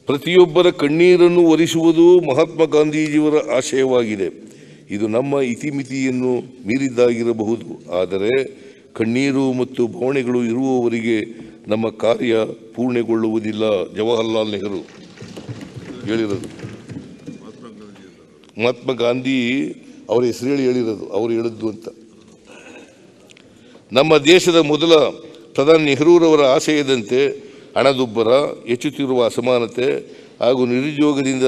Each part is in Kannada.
ಪ್ರತಿಯೊಬ್ಬರ ಕಣ್ಣೀರನ್ನು ಒರೆಸುವುದು ಮಹಾತ್ಮ ಗಾಂಧೀಜಿಯವರ ಆಶಯವಾಗಿದೆ. ಇದು ನಮ್ಮ ಇತಿಮಿತಿಯನ್ನು ಮೀರಿದ್ದಾಗಿರಬಹುದು, ಆದರೆ ಕಣ್ಣೀರು ಮತ್ತು ಭಾವನೆಗಳು ಇರುವವರೆಗೆ ನಮ್ಮ ಕಾರ್ಯ ಪೂರ್ಣಗೊಳ್ಳುವುದಿಲ್ಲ. ಜವಾಹರ್ಲಾಲ್ ನೆಹರು ಹೇಳಿರೋದು. ಮಹಾತ್ಮ ಗಾಂಧಿ ಅವರ ಹೆಸರು ಹೇಳಿರೋದು, ಅವರು ಹೇಳಿದ್ದು ಅಂತ. ನಮ್ಮ ದೇಶದ ಮೊದಲ ಪ್ರಧಾನಿ ನೆಹರೂರವರ ಆಶಯದಂತೆ ಹಣದುಬ್ಬರ, ಹೆಚ್ಚುತ್ತಿರುವ ಅಸಮಾನತೆ ಹಾಗೂ ನಿರುದ್ಯೋಗದಿಂದ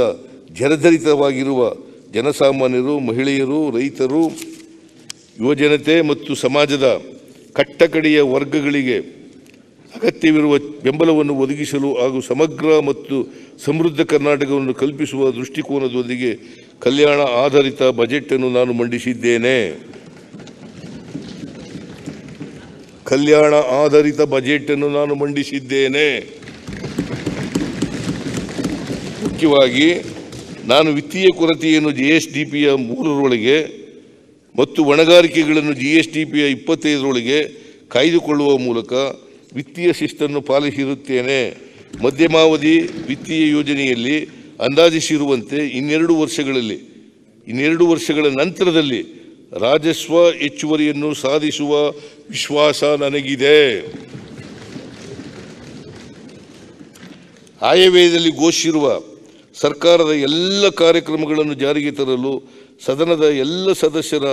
ಜರ್ಜರಿತವಾಗಿರುವ ಜನಸಾಮಾನ್ಯರು, ಮಹಿಳೆಯರು, ರೈತರು, ಯುವಜನತೆ ಮತ್ತು ಸಮಾಜದ ಕಟ್ಟಕಡೆಯ ವರ್ಗಗಳಿಗೆ ಅಗತ್ಯವಿರುವ ಬೆಂಬಲವನ್ನು ಒದಗಿಸಲು ಹಾಗೂ ಸಮಗ್ರ ಮತ್ತು ಸಮೃದ್ಧ ಕರ್ನಾಟಕವನ್ನು ಕಲ್ಪಿಸುವ ದೃಷ್ಟಿಕೋನದೊಂದಿಗೆ ಕಲ್ಯಾಣ ಆಧಾರಿತ ಬಜೆಟ್ ಅನ್ನು ನಾನು ಮಂಡಿಸಿದ್ದೇನೆ. ಕಲ್ಯಾಣ ಆಧಾರಿತ ಬಜೆಟ್ ಅನ್ನು ನಾನು ಮಂಡಿಸಿದ್ದೇನೆ. ಮುಖ್ಯವಾಗಿ ನಾನು ವಿತ್ತೀಯ ಕೊರತೆಯನ್ನು GSDPಯ 3ರೊಳಗೆ ಮತ್ತು ಹೊಣೆಗಾರಿಕೆಗಳನ್ನು GSDPಯ 25ರೊಳಗೆ ಕಾಯ್ದುಕೊಳ್ಳುವ ಮೂಲಕ ವಿತ್ತೀಯ ಶಿಸ್ತನ್ನು ಪಾಲಿಸಿರುತ್ತೇನೆ. ಮಧ್ಯಮಾವಧಿ ವಿತ್ತೀಯ ಯೋಜನೆಯಲ್ಲಿ ಅಂದಾಜಿಸಿರುವಂತೆ ಇನ್ನೆರಡು ವರ್ಷಗಳ ನಂತರದಲ್ಲಿ ರಾಜಸ್ವ ಹೆಚ್ಚುವರಿಯನ್ನು ಸಾಧಿಸುವ ವಿಶ್ವಾಸ ನನಗಿದೆ. ಆಯವ್ಯಯದಲ್ಲಿ ಘೋಷಿಸಿರುವ ಸರ್ಕಾರದ ಎಲ್ಲ ಕಾರ್ಯಕ್ರಮಗಳನ್ನು ಜಾರಿಗೆ ತರಲು ಸದನದ ಎಲ್ಲ ಸದಸ್ಯರ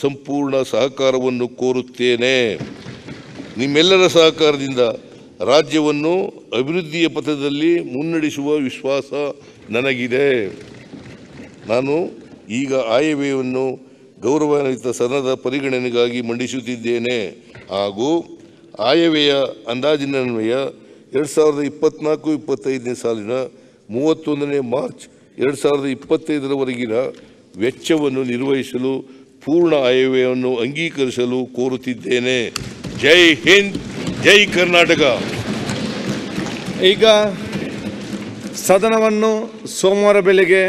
ಸಂಪೂರ್ಣ ಸಹಕಾರವನ್ನು ಕೋರುತ್ತೇನೆ. ನಿಮ್ಮೆಲ್ಲರ ಸಹಕಾರದಿಂದ ರಾಜ್ಯವನ್ನು ಅಭಿವೃದ್ಧಿಯ ಪಥದಲ್ಲಿ ಮುನ್ನಡೆಸುವ ವಿಶ್ವಾಸ ನನಗಿದೆ. ನಾನು ಈಗ ಆಯವ್ಯಯವನ್ನು ಗೌರವಾನ್ವಿತ ಸದನದ ಪರಿಗಣನೆಗಾಗಿ ಮಂಡಿಸುತ್ತಿದ್ದೇನೆ ಹಾಗೂ ಆಯವ್ಯಯ ಅಂದಾಜಿನನ್ವಯ 2024-25ನೇ ಸಾಲಿನ 31ನೇ ಮಾರ್ಚ್ 2025ರವರೆಗಿನ ವೆಚ್ಚವನ್ನು ನಿರ್ವಹಿಸಲು ಪೂರ್ಣ ಆಯವ್ಯಯವನ್ನು ಅಂಗೀಕರಿಸಲು ಕೋರುತ್ತಿದ್ದೇನೆ. ಜೈ ಹಿಂದ್, ಜೈ ಕರ್ನಾಟಕ. ಈಗ ಸದನವನ್ನು ಸೋಮವಾರ ಬೆಳಗ್ಗೆ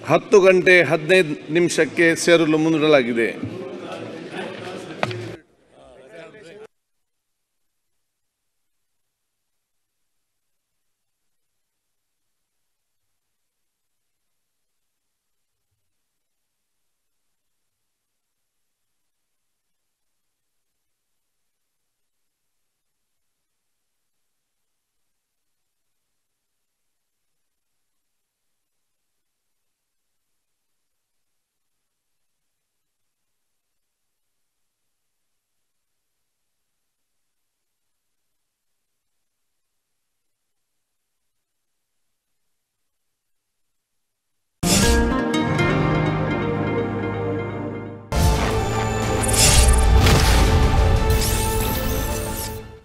10:15 ಸೇರಲು ಮುಂದೂಡಲಾಗಿದೆ.